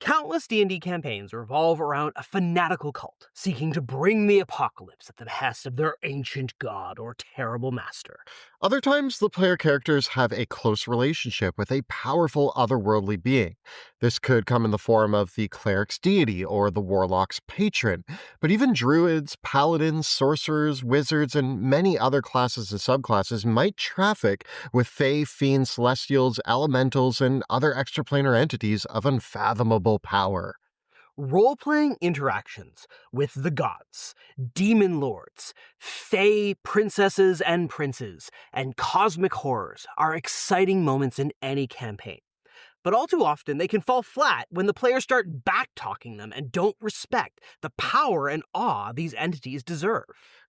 Countless D&D campaigns revolve around a fanatical cult seeking to bring the apocalypse at the behest of their ancient god or terrible master. Other times, the player characters have a close relationship with a powerful otherworldly being. This could come in the form of the cleric's deity or the warlock's patron, but even druids, paladins, sorcerers, wizards, and many other classes and subclasses might traffic with fae, fiends, celestials, elementals, and other extraplanar entities of unfathomable power. Role-playing interactions with the gods, demon lords, fae princesses and princes, and cosmic horrors are exciting moments in any campaign. But all too often, they can fall flat when the players start back-talking them and don't respect the power and awe these entities deserve.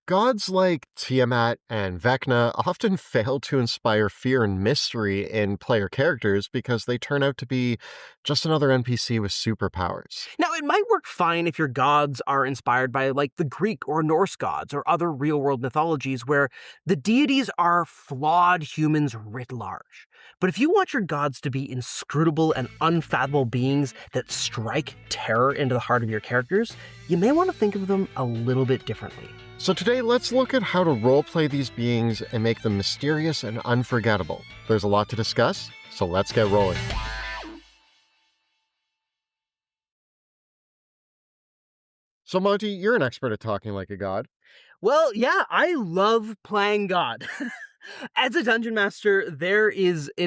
Gods like Tiamat and Vecna often fail to inspire fear and mystery in player characters because they turn out to be just another NPC with superpowers. Now, it might work fine if your gods are inspired by, like, the Greek or Norse gods or other real-world mythologies where the deities are flawed humans writ large. But if you want your gods to be inscrutable and unfathomable beings that strike terror into the heart of your characters, you may want to think of them a little bit differently. So today, let's look at how to roleplay these beings and make them mysterious and unforgettable. There's a lot to discuss, so let's get rolling. So Monty, you're an expert at talking like a god. Well, yeah, I love playing God. As a dungeon master, it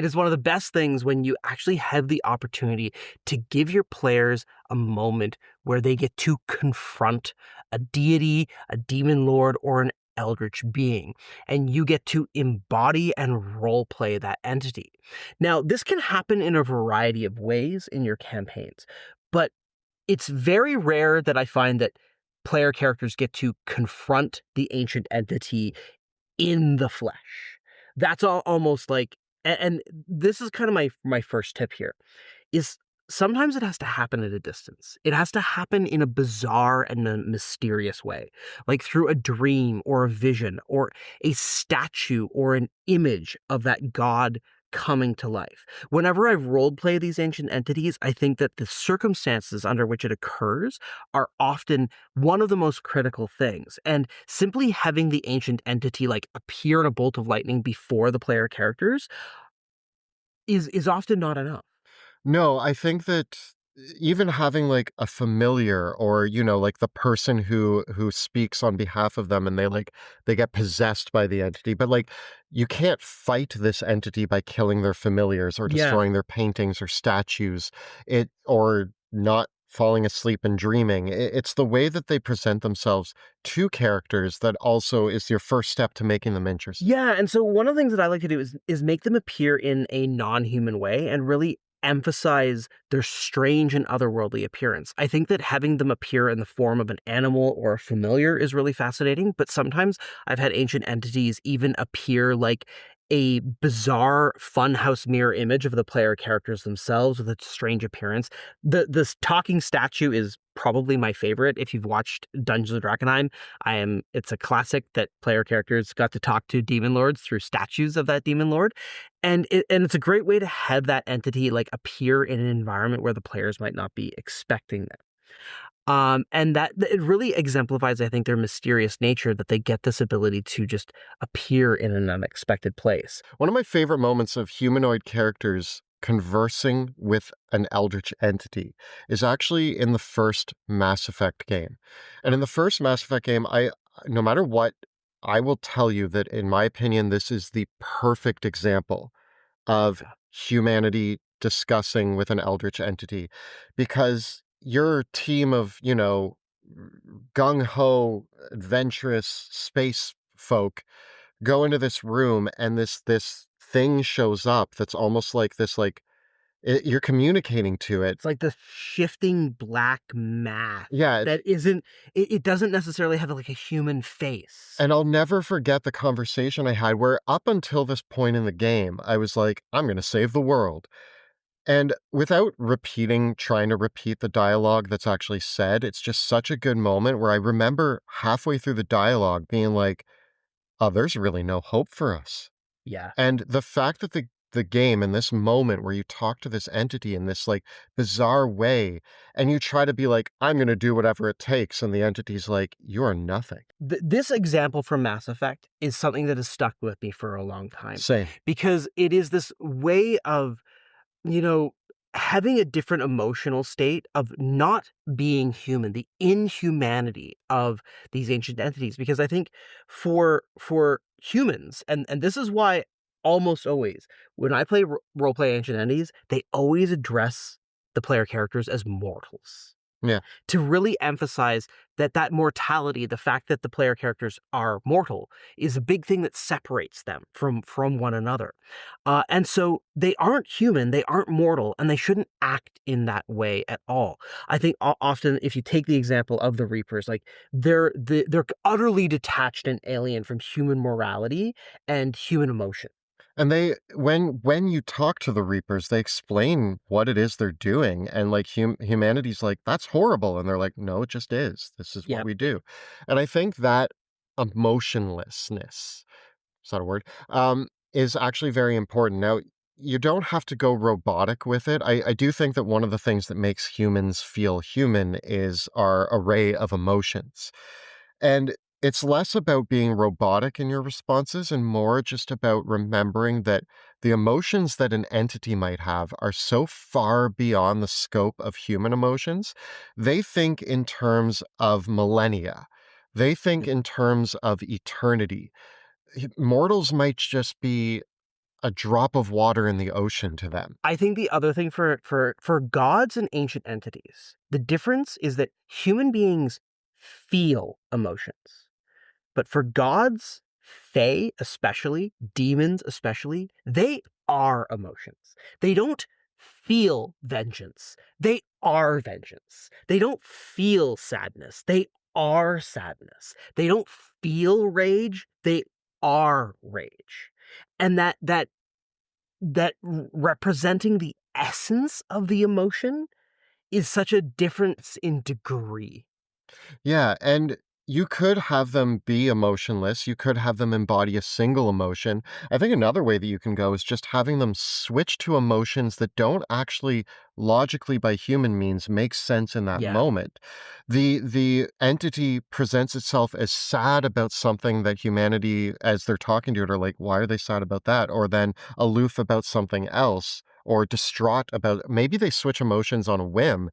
is one of the best things when you actually have the opportunity to give your players a moment where they get to confront a deity, a demon lord, or an eldritch being, and you get to embody and roleplay that entity. Now, this can happen in a variety of ways in your campaigns, but it's very rare that I find that player characters get to confront the ancient entity in the flesh. That's almost like, and this is kind of my first tip here, is sometimes it has to happen at a distance. It has to happen in a bizarre and a mysterious way, like through a dream or a vision or a statue or an image of that god coming to life. Whenever I've role-played these ancient entities, I think that the circumstances under which it occurs are often one of the most critical things. And simply having the ancient entity like appear in a bolt of lightning before the player characters is often not enough. No, I think that even having like a familiar or, like the person who speaks on behalf of them and they get possessed by the entity, but like you can't fight this entity by killing their familiars or Yeah. destroying their paintings or statues, or not falling asleep and dreaming. It's the way that they present themselves to characters that also is your first step to making them interesting. Yeah, and so one of the things that I like to do is make them appear in a non-human way and really emphasize their strange and otherworldly appearance. I think that having them appear in the form of an animal or a familiar is really fascinating, but sometimes I've had ancient entities even appear like a bizarre funhouse mirror image of the player characters themselves with a strange appearance. This talking statue is probably my favorite. If you've watched Dungeons of Dragonheim, it's a classic that player characters got to talk to demon lords through statues of that demon lord. And it's a great way to have that entity like appear in an environment where the players might not be expecting them. And that it really exemplifies, I think, their mysterious nature that they get this ability to just appear in an unexpected place. One of my favorite moments of humanoid characters conversing with an eldritch entity is actually in the first Mass Effect game. And in the first Mass Effect game, no matter what, I will tell you that in my opinion, this is the perfect example of humanity discussing with an eldritch entity, because your team of, gung-ho, adventurous space folk go into this room and this thing shows up that's almost like this, like, you're communicating to it. It's like the shifting black mass Yeah, that isn't, it doesn't necessarily have like a human face. and I'll never forget the conversation I had where up until this point in the game, I was like, I'm going to save the world. And without trying to repeat the dialogue that's actually said, it's just such a good moment where I remember halfway through the dialogue being like, oh, there's really no hope for us. Yeah. And the fact that the the game in this moment where you talk to this entity in this like bizarre way and you try to be like, I'm going to do whatever it takes. And the entity's like, you are nothing. This example from Mass Effect is something that has stuck with me for a long time Same. because it is this way of, you know, having a different emotional state of not being human, the inhumanity of these ancient entities. Because I think for humans, and this is why almost always when I play role play ancient entities, they always address the player characters as mortals Yeah. to really emphasize that mortality, the fact that the player characters are mortal, is a big thing that separates them from one another. And so they aren't human, they aren't mortal, and they shouldn't act in that way at all. I think often, if you take the example of the Reapers, like they're utterly detached and alien from human morality and human emotion. And they when you talk to the Reapers, they explain what it is they're doing, and like humanity's like, that's horrible, and they're like, no, it just is. This is what Yeah, we do. And I think that emotionlessness, is that a word? Is actually very important. Now, you don't have to go robotic with it. I do think that one of the things that makes humans feel human is our array of emotions. And it's less about being robotic in your responses and more just about remembering that the emotions that an entity might have are so far beyond the scope of human emotions. They think in terms of millennia. They think in terms of eternity. Mortals might just be a drop of water in the ocean to them. I think the other thing for gods and ancient entities, the difference is that human beings feel emotions. But for gods, fae especially, demons especially, they are emotions. They don't feel vengeance. They are vengeance. They don't feel sadness. They are sadness. They don't feel rage. They are rage. And that representing the essence of the emotion is such a difference in degree. Yeah, and you could have them be emotionless. You could have them embody a single emotion. I think another way that you can go is just having them switch to emotions that don't actually logically by human means make sense in that Yeah. moment. The entity presents itself as sad about something that humanity, as they're talking to it, are like, why are they sad about that? Or then aloof about something else, or distraught about maybe they switch emotions on a whim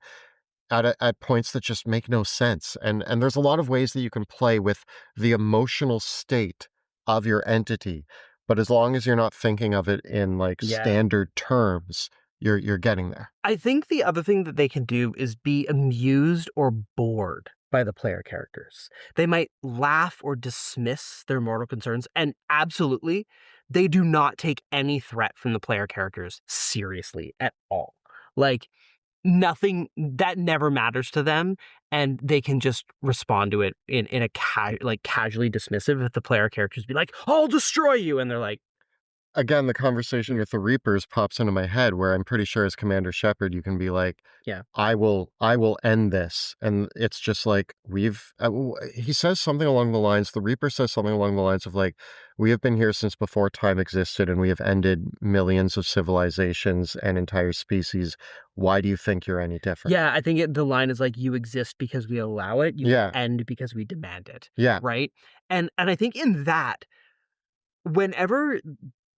at points that just make no sense. And there's a lot of ways that you can play with the emotional state of your entity, but as long as you're not thinking of it in like Yeah. standard terms, you're getting there. I think the other thing that they can do is be amused or bored by the player characters. They might laugh or dismiss their mortal concerns, and absolutely, they do not take any threat from the player characters seriously at all. Like, nothing that never matters to them, and they can just respond to it in a casually dismissive if the player characters be like, I'll destroy you, and they're like, Again, the conversation with the Reapers pops into my head where I'm pretty sure as Commander Shepard, you can be like, yeah. I will end this. And it's just like, he says something along the lines, the Reaper says something along the lines of like, we have been here since before time existed and we have ended millions of civilizations and entire species. Why do you think you're any different? Yeah, I think the line is like, "You exist because we allow it. You Yeah. end because we demand it." Yeah. Right? And I think in that, whenever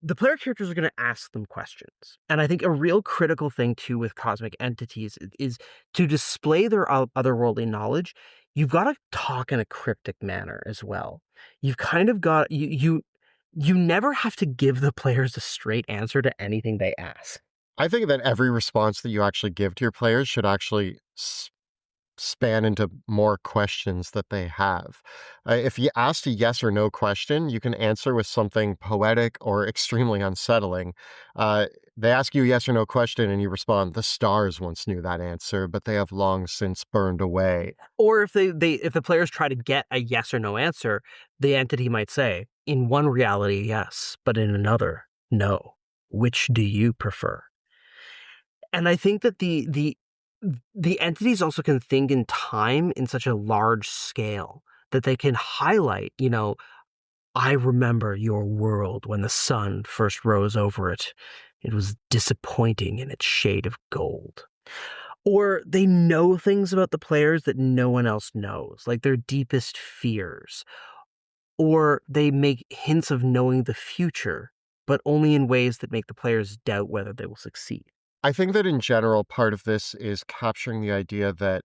the player characters are going to ask them questions, and I think a real critical thing too with cosmic entities is to display their otherworldly knowledge. You've got to talk in a cryptic manner as well. You've kind of got you never have to give the players a straight answer to anything they ask. I think that every response that you actually give to your players should actually span into more questions that they have. If you asked a yes or no question, you can answer with something poetic or extremely unsettling. Uh, they ask you a yes or no question and you respond, the stars once knew that answer, but they have long since burned away. Or if if the players try to get a yes or no answer, the entity might say, in one reality, yes, but in another, no. Which do you prefer? And I think that the entities also can think in time in such a large scale that they can highlight, I remember your world when the sun first rose over it. It was disappointing in its shade of gold. Or they know things about the players that no one else knows, like their deepest fears. Or they make hints of knowing the future, but only in ways that make the players doubt whether they will succeed. I think that in general, part of this is capturing the idea that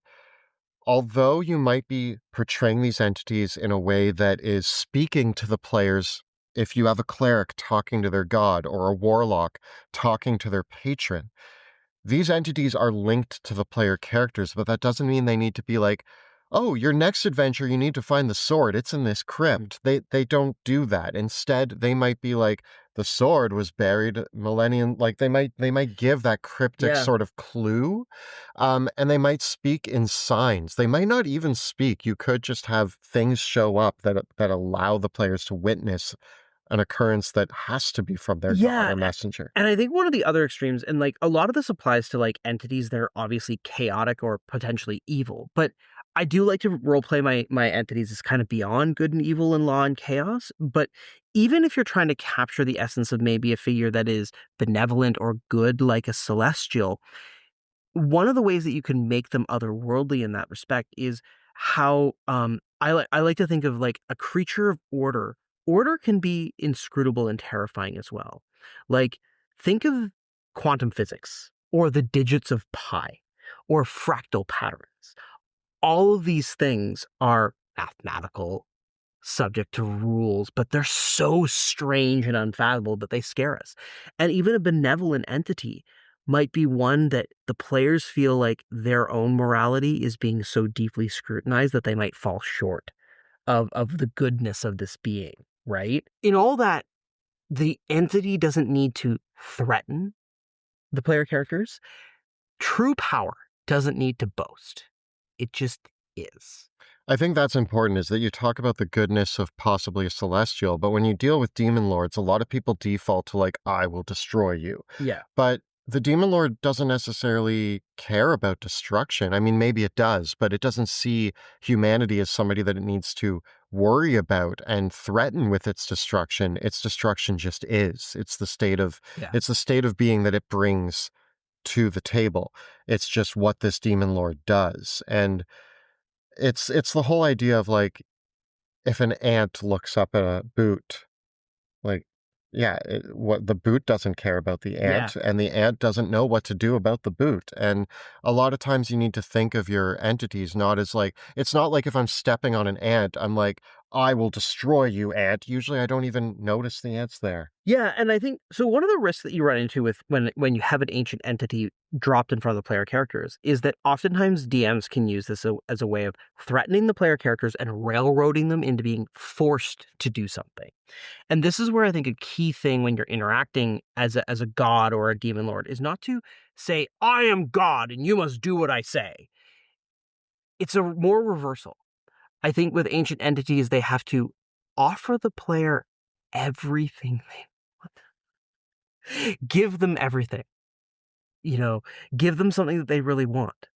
although you might be portraying these entities in a way that is speaking to the players, if you have a cleric talking to their god or a warlock talking to their patron, these entities are linked to the player characters, but that doesn't mean they need to be like, oh, your next adventure, you need to find the sword. It's in this crypt. They don't do that. Instead, they might be like, the sword was buried millennium. Like they might give that cryptic Yeah. sort of clue, and they might speak in signs. They might not even speak. You could just have things show up that allow the players to witness an occurrence that has to be from their god Yeah. or messenger. And I think one of the other extremes, and like a lot of this applies to like entities that are obviously chaotic or potentially evil, but I do like to role play my entities as kind of beyond good and evil and law and chaos. But even if you're trying to capture the essence of maybe a figure that is benevolent or good, like a celestial, one of the ways that you can make them otherworldly in that respect is how I like to think of like a creature of order. Order can be inscrutable and terrifying as well. Like think of quantum physics or the digits of pi or fractal patterns. All of these things are mathematical, subject to rules, but they're so strange and unfathomable that they scare us. And even a benevolent entity might be one that the players feel like their own morality is being so deeply scrutinized that they might fall short of the goodness of this being, right? In all that, the entity doesn't need to threaten the player characters. True power doesn't need to boast. It just is. I think that's important is that you talk about the goodness of possibly a celestial, but when you deal with demon lords, a lot of people default to like, I will destroy you. Yeah. But the demon lord doesn't necessarily care about destruction. I mean, maybe it does, but it doesn't see humanity as somebody that it needs to worry about and threaten with its destruction. Its destruction just is. Yeah. It's the state of being that it brings to the table. It's just what this demon lord does. And it's the whole idea of like if an ant looks up at a boot, like yeah, what the boot doesn't care about the Yeah. ant, and the ant doesn't know what to do about the boot. And a lot of times you need to think of your entities not as like it's not like if I'm stepping on an ant, I'm like I will destroy you, ant. Usually I don't even notice the ants there. Yeah, and I think so one of the risks that you run into with when you have an ancient entity dropped in front of the player characters is that oftentimes DMs can use this as a way of threatening the player characters and railroading them into being forced to do something. And this is where I think a key thing when you're interacting as a god or a demon lord is not to say, I am God and you must do what I say. It's a more reversal. I think with ancient entities, they have to offer the player everything they want. Give them everything. You know, give them something that they really want,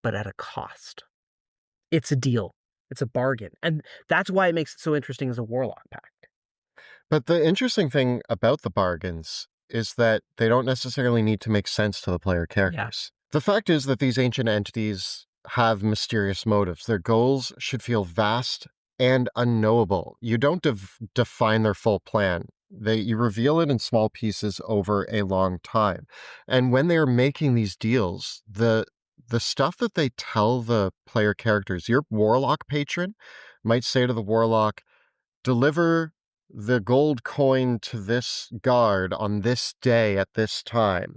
but at a cost. It's a deal. It's a bargain. And that's why it makes it so interesting as a warlock pact. But the interesting thing about the bargains is that they don't necessarily need to make sense to the player Yeah. characters. The fact is that these ancient entities have mysterious motives. Their goals should feel vast and unknowable. You don't define their full plan. You reveal it in small pieces over a long time. And when they're making these deals, the stuff that they tell the player characters, your warlock patron might say to the warlock, deliver the gold coin to this guard on this day at this time.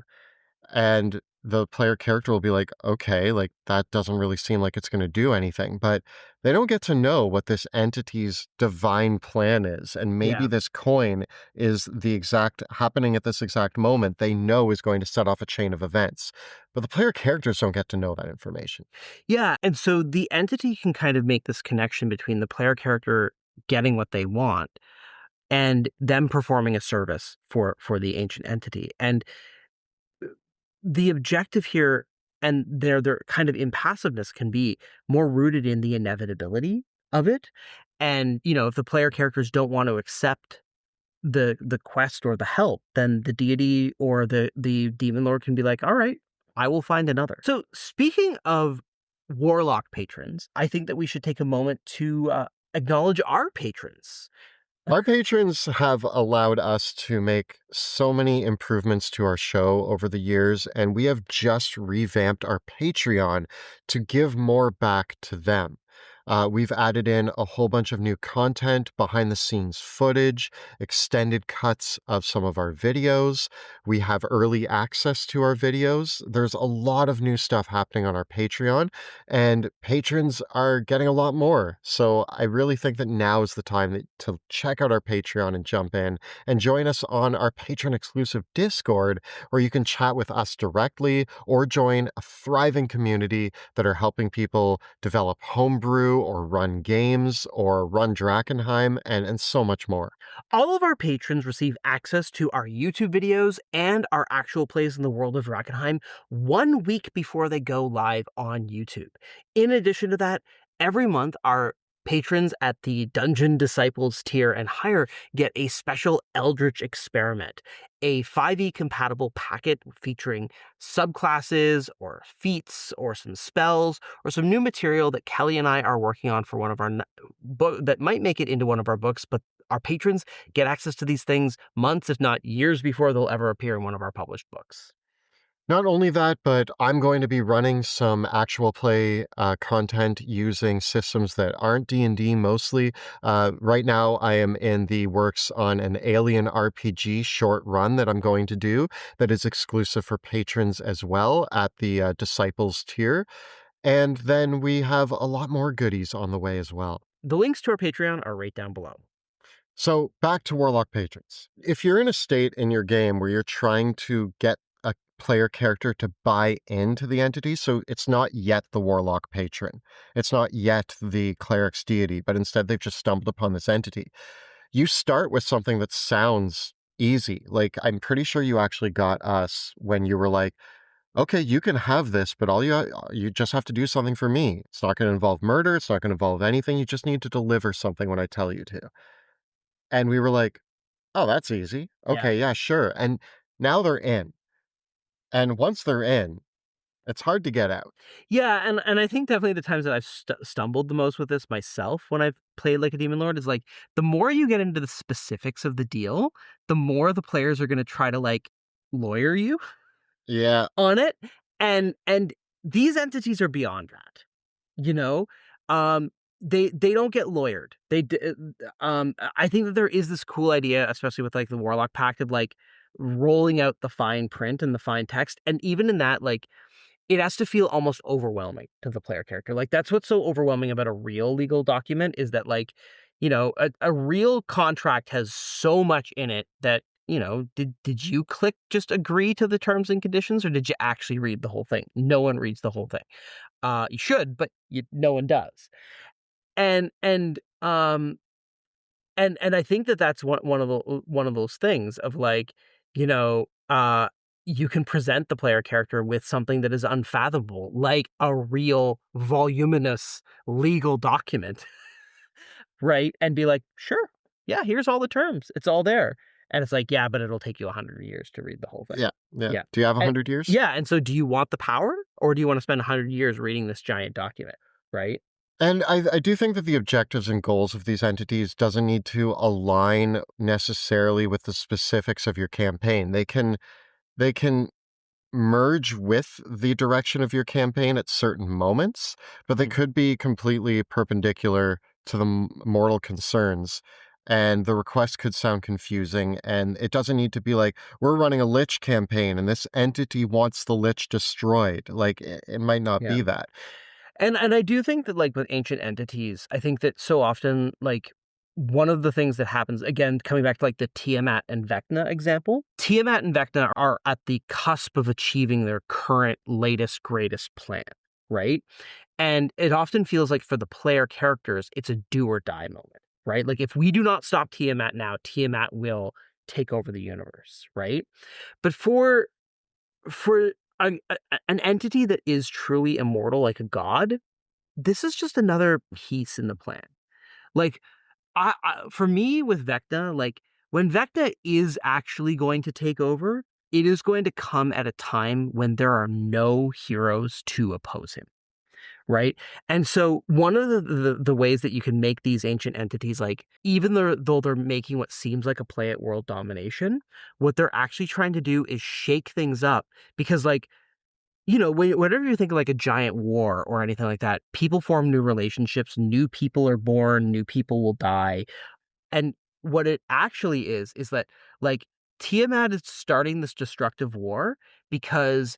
And the player character will be like, okay, like that doesn't really seem like it's going to do anything. But they don't get to know what this entity's divine plan is. And maybe Yeah. this coin is the exact happening at this exact moment they know is going to set off a chain of events. But the player characters don't get to know that information. Yeah. And so the entity can kind of make this connection between the player character getting what they want and them performing a service for the ancient entity. And the objective here and their kind of impassiveness can be more rooted in the inevitability of it. And, you know, if the player characters don't want to accept the quest or the help, then the deity or the demon lord can be like, all right, I will find another. So speaking of warlock patrons, I think that we should take a moment to acknowledge our patrons. Our patrons have allowed us to make so many improvements to our show over the years, and we have just revamped our Patreon to give more back to them. We've added in a whole bunch of new content, behind the scenes footage, extended cuts of some of our videos. We have early access to our videos. There's a lot of new stuff happening on our Patreon, and patrons are getting a lot more. So I really think that now is the time to check out our Patreon and jump in and join us on our patron exclusive Discord, where you can chat with us directly or join a thriving community that are helping people develop homebrew or run games or run Drakenheim and so much more. All of our patrons receive access to our YouTube videos and our actual plays in the world of Drakenheim 1 week before they go live on YouTube. In addition to that, every month our patrons at the Dungeon Disciples tier and higher get a special Eldritch experiment, a 5e compatible packet featuring subclasses or feats or some spells or some new material that Kelly and I are working on for one of our that might make it into one of our books, but our patrons get access to these things months, if not years, before they'll ever appear in one of our published books. Not only that, but I'm going to be running some actual play content using systems that aren't D&D mostly. Right now, I am in the works on an Alien RPG short run that I'm going to do that is exclusive for patrons as well at the Disciples tier. And then we have a lot more goodies on the way as well. The links to our Patreon are right down below. So back to Warlock patrons. If you're in a state in your game where you're trying to get a player character to buy into the entity, so it's not yet the Warlock patron, it's not yet the cleric's deity, but instead they've just stumbled upon this entity. You start with something that sounds easy. Like, I'm pretty sure you actually got us when you were like, okay, you can have this, but you just have to do something for me. It's not going to involve murder. It's not going to involve anything. You just need to deliver something when I tell you to. And we were like, oh, that's easy. Yeah. Okay, yeah, sure. And now they're in. And once they're in, it's hard to get out. Yeah, and I think definitely the times that I've stumbled the most with this myself when I've played like a demon lord is like the more you get into the specifics of the deal, the more the players are going to try to like lawyer you Yeah. on it, and these entities are beyond that. You know, um, they don't get lawyered. I think that there is this cool idea, especially with like the Warlock Pact, of like rolling out the fine print and the fine text, and even in that, like it has to feel almost overwhelming to the player character. Like that's what's so overwhelming about a real legal document is that like, a real contract has so much in it that, did you click just agree to the terms and conditions or did you actually read the whole thing? No one reads the whole thing. You should, but no one does. And and I think that that's one of those things of like, you know, uh, you can present the player character with something that is unfathomable, like a real voluminous legal document, right? And be like, sure, yeah, here's all the terms. It's all there. And it's like, yeah, but it'll take you 100 years to read the whole thing. Yeah. Yeah. Yeah. Do you have And 100 years? yeah, and so do you want the power or do you want to spend 100 years reading this giant document, right? And I do think that the objectives and goals of these entities doesn't need to align necessarily with the specifics of your campaign. They can merge with the direction of your campaign at certain moments, but they could be completely perpendicular to the mortal concerns. And the request could sound confusing, and it doesn't need to be like, we're running a Lich campaign and this entity wants the Lich destroyed. Like, it might not Yeah. be that. And I do think that like with ancient entities, I think that so often like one of the things that happens again coming back to like the Tiamat and Vecna example, Tiamat and Vecna are at the cusp of achieving their current latest greatest plan, right? And it often feels like for the player characters, it's a do or die moment, right? Like if we do not stop Tiamat now, Tiamat will take over the universe, right? But for an entity that is truly immortal, like a god, this is just another piece in the plan. Like, for me with Vecna, like when Vecna is actually going to take over, it is going to come at a time when there are no heroes to oppose him, right? And so one of the ways that you can make these ancient entities, like even though they're making what seems like a play at world domination, what they're actually trying to do is shake things up because like whenever you think of like a giant war or anything like that, people form new relationships, new people are born, new people will die. And what it actually is that like Tiamat is starting this destructive war because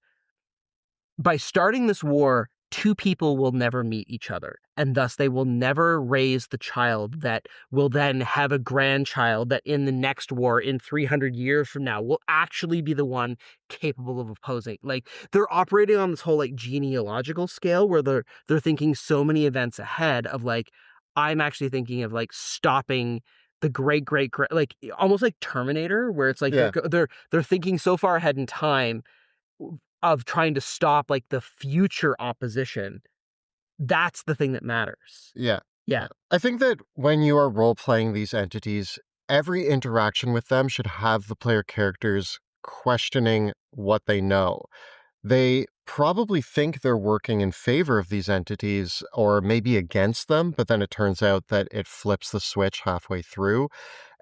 by starting this war, two people will never meet each other, and thus they will never raise the child that will then have a grandchild that in the next war, in 300 years from now, will actually be the one capable of opposing. Like they're operating on this whole like genealogical scale where they're thinking so many events ahead of like I'm actually thinking of like stopping the great like almost like Terminator, where it's like Yeah, they're thinking so far ahead in time of trying to stop like the future opposition. That's the thing that matters. yeah. Yeah. I think that when you are role playing these entities, every interaction with them should have the player characters questioning what they know. They probably think they're working in favor of these entities or maybe against them, but then it turns out that it flips the switch halfway through.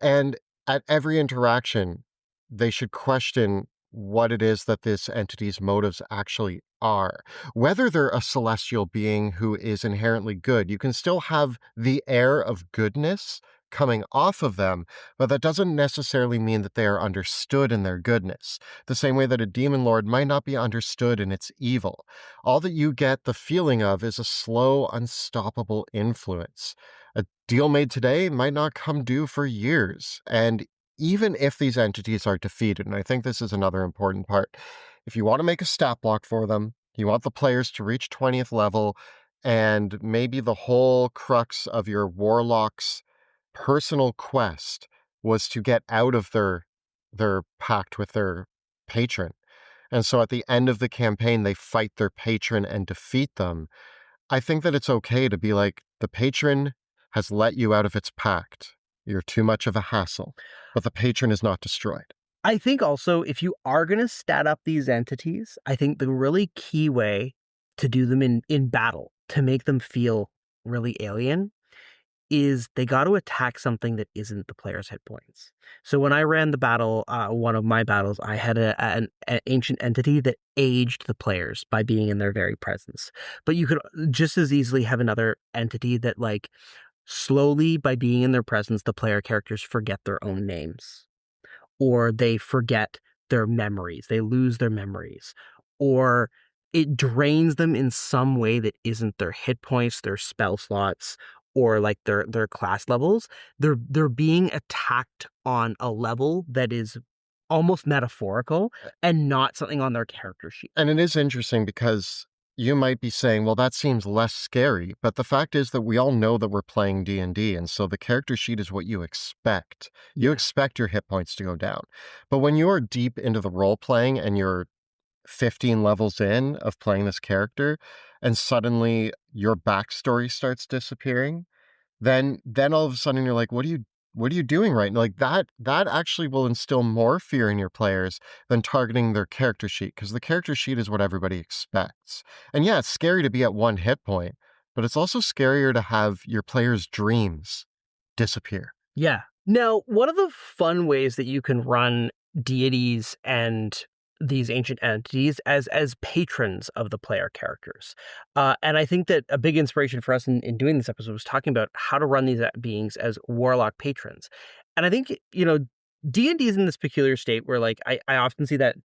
And at every interaction, they should question what it is that this entity's motives actually are. Whether they're a celestial being who is inherently good, you can still have the air of goodness coming off of them, but that doesn't necessarily mean that they are understood in their goodness. The same way that a demon lord might not be understood in its evil. All that you get the feeling of is a slow, unstoppable influence. A deal made today might not come due for years. And even if these entities are defeated, and I think this is another important part, if you want to make a stat block for them, you want the players to reach 20th level, and maybe the whole crux of your Warlock's personal quest was to get out of their pact with their patron. And so at the end of the campaign, they fight their patron and defeat them. I think that it's okay to be like, the patron has let you out of its pact. You're too much of a hassle, but the patron is not destroyed. I think also if you are going to stat up these entities, I think the really key way to do them in battle to make them feel really alien is they got to attack something that isn't the player's hit points. So when I ran the battle, one of my battles, I had an ancient entity that aged the players by being in their very presence. But you could just as easily have another entity that like slowly by being in their presence, the player characters forget their own names or they forget their memories. They lose their memories or it drains them in some way that isn't their hit points, their spell slots, or like their class levels. They're being attacked on a level that is almost metaphorical and not something on their character sheet. And it is interesting because you might be saying, well, that seems less scary, but the fact is that we all know that we're playing D&D, and so the character sheet is what you expect. You Yeah. expect your hit points to go down. But when you're deep into the role playing and you're 15 levels in of playing this character, and suddenly your backstory starts disappearing, then all of a sudden you're like, what are you doing right now? Like that actually will instill more fear in your players than targeting their character sheet, because the character sheet is what everybody expects. And yeah, it's scary to be at one hit point, but it's also scarier to have your players' dreams disappear. Yeah. Now, one of the fun ways that you can run deities and these ancient entities as patrons of the player characters. And I think that a big inspiration for us in doing this episode was talking about how to run these beings as warlock patrons. And I think, D&D is in this peculiar state where like I often see that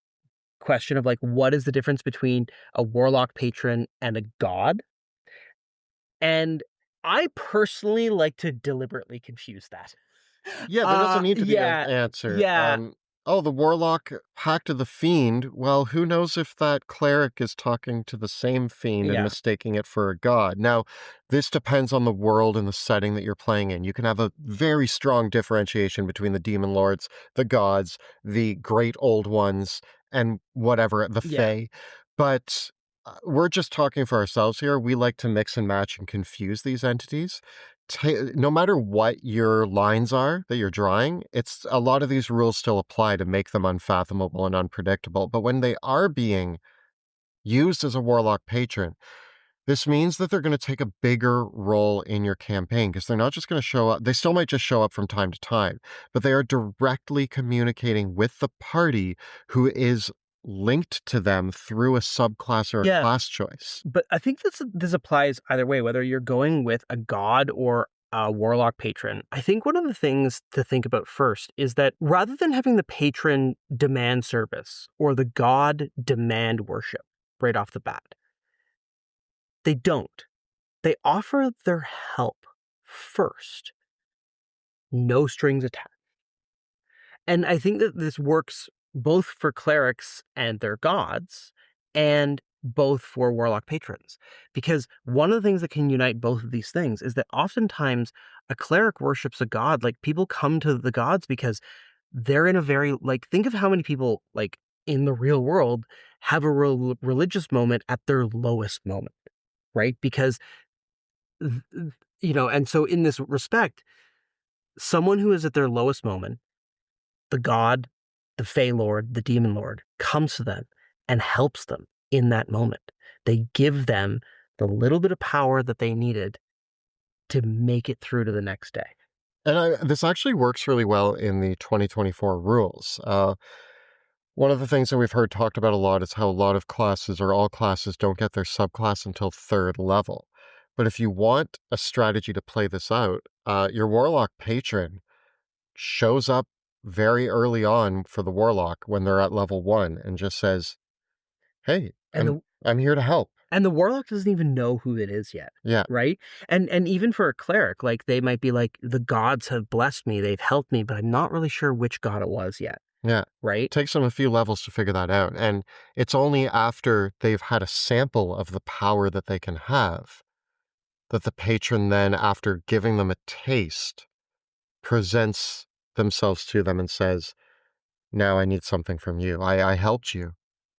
question of like, what is the difference between a warlock patron and a god? And I personally like to deliberately confuse that. Yeah, there doesn't need to be an Yeah, answer. yeah, Oh, the warlock pact of the fiend. Well, who knows if that cleric is talking to the same fiend and yeah, mistaking it for a god. Now, this depends on the world and the setting that you're playing in. You can have a very strong differentiation between the demon lords, the gods, the great old ones, and whatever, the yeah. fae. But we're just talking for ourselves here. We like to mix and match and confuse these entities. no matter what your lines are that you're drawing, it's a lot of these rules still apply to make them unfathomable and unpredictable. But when they are being used as a warlock patron, this means that they're going to take a bigger role in your campaign because they're not just going to show up. They still might just show up from time to time, but they are directly communicating with the party who is linked to them through a subclass or a Yeah. class choice. But I think this applies either way, whether you're going with a god or a warlock patron. I think one of the things to think about first is that rather than having the patron demand service or the god demand worship right off the bat, they don't. They offer their help first, no strings attached. And I think that this works both for clerics and their gods, and both for warlock patrons. Because one of the things that can unite both of these things is that oftentimes a cleric worships a god. Like, people come to the gods because they're in a very, like, think of how many people, like, in the real world have a religious moment at their lowest moment, right? Because, and so in this respect, someone who is at their lowest moment, the god, the Fey Lord, the Demon Lord, comes to them and helps them in that moment. They give them the little bit of power that they needed to make it through to the next day. And this actually works really well in the 2024 rules. One of the things that we've heard talked about a lot is how a lot of classes or all classes don't get their subclass until 3rd level. But if you want a strategy to play this out, your Warlock patron shows up very early on for the Warlock when they're at level 1 and just says, "Hey, I'm here to help." And the warlock doesn't even know who it is yet. Yeah. Right? And even for a cleric, like, they might be like, the gods have blessed me, they've helped me, but I'm not really sure which god it was yet. Yeah. Right? It takes them a few levels to figure that out. And it's only after they've had a sample of the power that they can have that the patron then, after giving them a taste, presents themselves to them and says, "Now I need something from you. I helped you.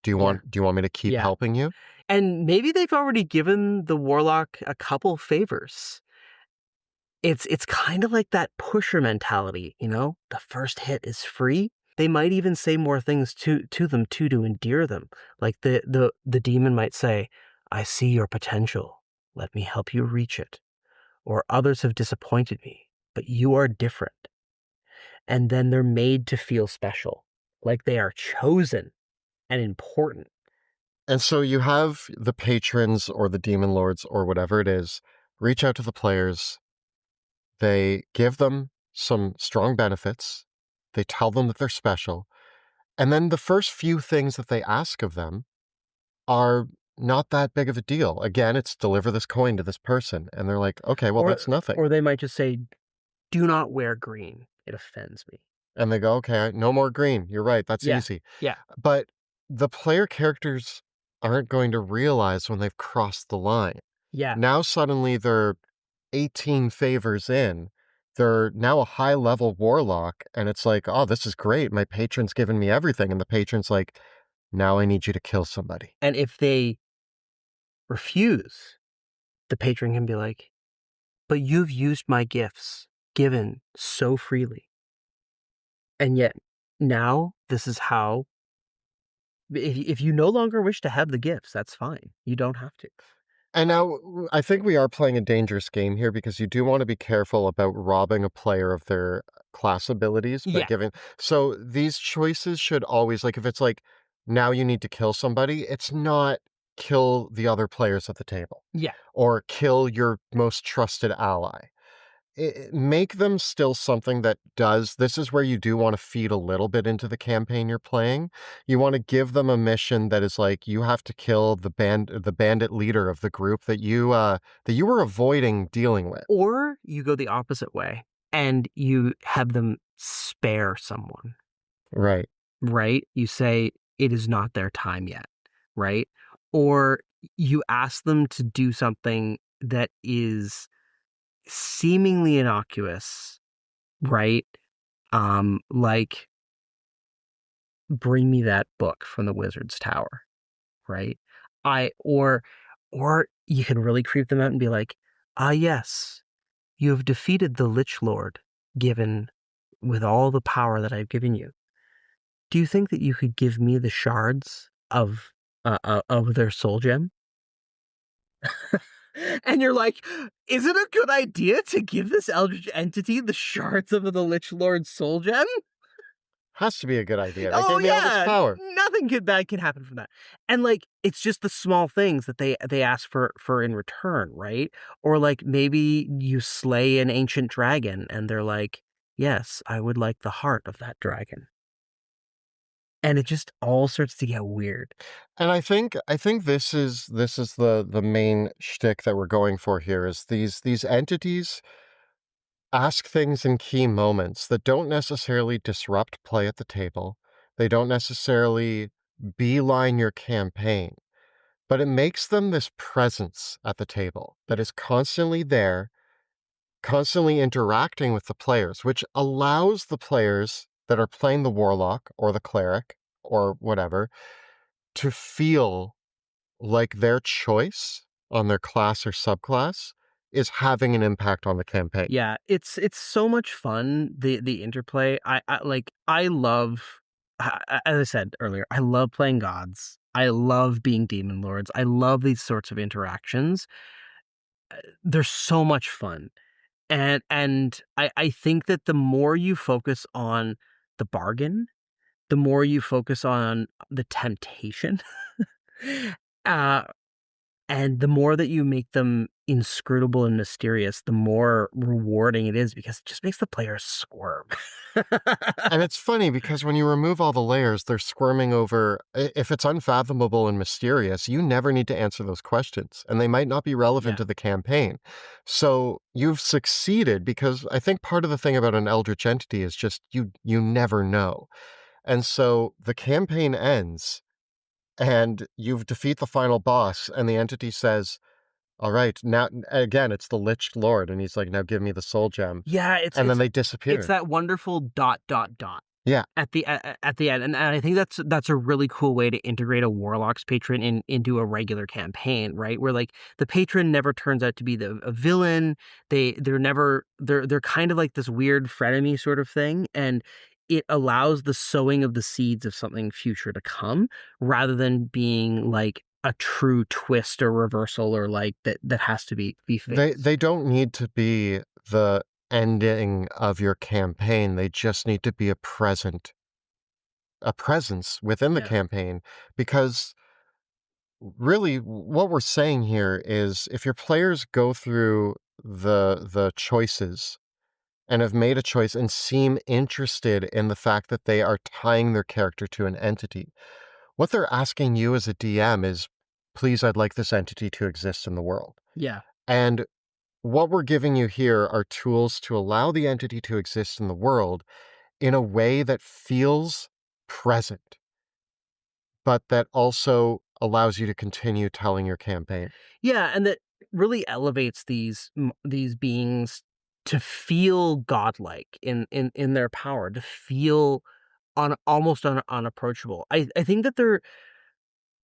Do you want me to keep helping you?" And maybe they've already given the warlock a couple favors. It's kind of like that pusher mentality, The first hit is free. They might even say more things to them too, to endear them. Like the demon might say, "I see your potential. Let me help you reach it." Or, "Others have disappointed me, but you are different." And then they're made to feel special, like they are chosen and important. And so you have the patrons or the demon lords or whatever it is reach out to the players. They give them some strong benefits. They tell them that they're special. And then the first few things that they ask of them are not that big of a deal. Again, it's deliver this coin to this person. And they're like, "Okay, well, that's nothing." Or they might just say, "Do not wear green. It offends me." And they go, "Okay, no more green. You're right. That's easy." Yeah. But the player characters aren't going to realize when they've crossed the line. Yeah. Now suddenly they're 18 favors in. They're now a high-level warlock, and it's like, "Oh, this is great. My patron's given me everything." And the patron's like, "Now I need you to kill somebody." And if they refuse, the patron can be like, "But you've used my gifts, given so freely. And yet now this is how, if you no longer wish to have the gifts, that's fine. You don't have to." And now I think we are playing a dangerous game here because you do want to be careful about robbing a player of their class abilities by giving. So these choices should always, like, if it's like, now you need to kill somebody, it's not kill the other players at the table. Yeah. Or kill your most trusted ally. Make them still something that does. This is where you do want to feed a little bit into the campaign you're playing. You want to give them a mission that is like, you have to kill the bandit leader of the group that you were avoiding dealing with. Or you go the opposite way and you have them spare someone. Right. Right? You say it is not their time yet, right? Or you ask them to do something that is seemingly innocuous, right? Like, bring me that book from the wizard's tower, right? Or you can really creep them out and be like, "Ah, yes, You have defeated the Lich Lord, given with all the power that I've given you. Do you think that you could give me the shards of their soul gem?" And you're like, "Is it a good idea to give this eldritch entity the shards of the Lich Lord's soul gem?" Has to be a good idea. They Oh gave me all this yeah, power. nothing good bad can happen from that. And like it's just the small things that they ask for in return, right? Or like maybe you slay an ancient dragon and they're like, "Yes, I would like the heart of that dragon." And it just all starts to get weird. And I think this is the main shtick that we're going for here is these entities ask things in key moments that don't necessarily disrupt play at the table. They don't necessarily beeline your campaign, but it makes them this presence at the table that is constantly there, constantly interacting with the players, which allows the players that are playing the warlock or the cleric or whatever to feel like their choice on their class or subclass is having an impact on the campaign. Yeah, it's so much fun, the interplay. I love as I said earlier, I love playing gods. I love being demon lords. I love these sorts of interactions. They're so much fun. And I think that the more you focus on the bargain, the more you focus on the temptation, uh, and the more that you make them inscrutable and mysterious, the more rewarding it is because it just makes the players squirm. And it's funny because when you remove all the layers, they're squirming over if it's unfathomable and mysterious, you never need to answer those questions, and they might not be relevant Yeah. to the campaign. So you've succeeded because I think part of the thing about an eldritch entity is just you never know. And so the campaign ends and you've defeat the final boss, and the entity says, "All right, now again, it's the Lich Lord," and he's like, "Now give me the soul gem," Yeah, and then they it's disappear. that wonderful dot dot dot Yeah, at the end, and I think that's a really cool way to integrate a warlock's patron into a regular campaign, right? Where like the patron never turns out to be a villain. They're kind of like this weird frenemy sort of thing, and it allows the sowing of the seeds of something future to come, rather than being like a true twist or reversal or like that has to be they faced. don't need to be the ending of your campaign. They just need to be a presence within the Yeah. campaign because really what we're saying here is if your players go through the choices and have made a choice and seem interested in the fact that they are tying their character to an entity, what they're asking you as a DM is, please, I'd like this entity to exist in the world. Yeah. And what we're giving you here are tools to allow the entity to exist in the world in a way that feels present, but that also allows you to continue telling your campaign. Yeah, and that really elevates these beings to feel godlike in their power, to feel almost unapproachable. I think that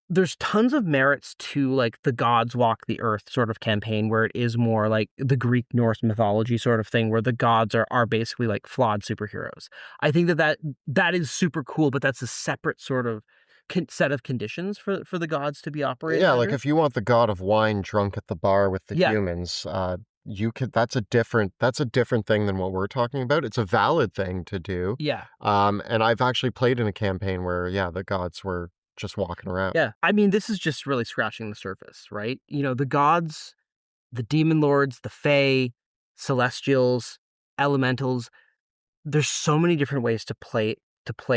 there's tons of merits to like the gods walk the earth sort of campaign where it is more like the Greek Norse mythology sort of thing where the gods are basically like flawed superheroes. I think that is super cool, but that's a separate sort of set of conditions for the gods to be operating Yeah, like under. if you want the god of wine drunk at the bar with the Yeah, humans, you could that's a different thing than what we're talking about. It's a valid thing to do. yeah. And I've actually played in a campaign where, yeah, the gods were just walking around. Yeah. I mean, this is just really scratching the surface, right? You know, the gods, the demon lords, the fae, celestials, elementals, there's so many different ways to play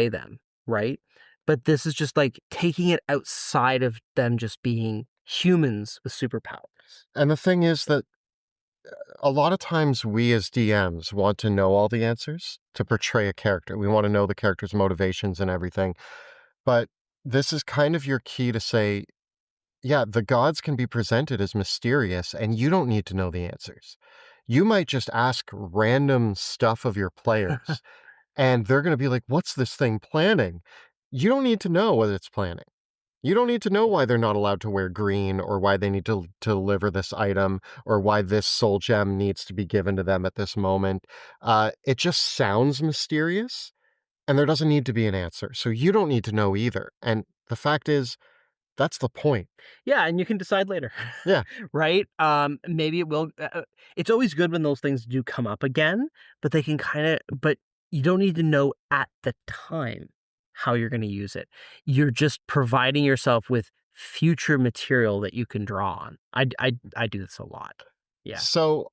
them, right? But this is just like taking it outside of them just being humans with superpowers. And the thing is that a lot of times we as DMs want to know all the answers to portray a character. We want to know the character's motivations and everything. But this is kind of your key to say, yeah, the gods can be presented as mysterious and you don't need to know the answers. You might just ask random stuff of your players and they're going to be like, what's this thing planning? You don't need to know what it's planning. You don't need to know why they're not allowed to wear green, or why they need to deliver this item, or why this soul gem needs to be given to them at this moment. It just sounds mysterious, and there doesn't need to be an answer. So you don't need to know either. And the fact is, that's the point. Yeah, and you can decide later. Yeah. Right? Maybe it will. It's always good when those things do come up again, but they can but you don't need to know at the time how you're going to use it. You're just providing yourself with future material that you can draw on. I do this a lot. Yeah. So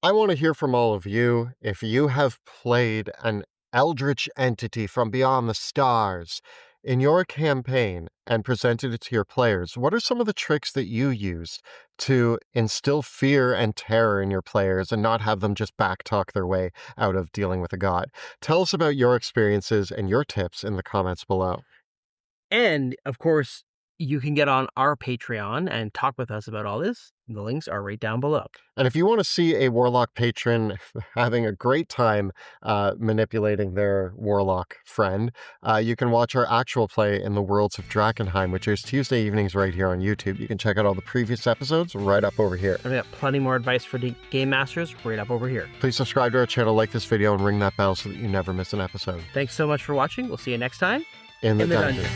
I want to hear from all of you. If you have played an eldritch entity from beyond the stars in your campaign and presented it to your players, what are some of the tricks that you used to instill fear and terror in your players and not have them just backtalk their way out of dealing with a god? Tell us about your experiences and your tips in the comments below. And of course, you can get on our Patreon and talk with us about all this. The links are right down below. And if you want to see a Warlock patron having a great time manipulating their Warlock friend, you can watch our actual play in the Worlds of Drakenheim, which is Tuesday evenings right here on YouTube. You can check out all the previous episodes right up over here. And we got plenty more advice for the game masters right up over here. Please subscribe to our channel, like this video, and ring that bell so that you never miss an episode. Thanks so much for watching. We'll see you next time In the dungeon.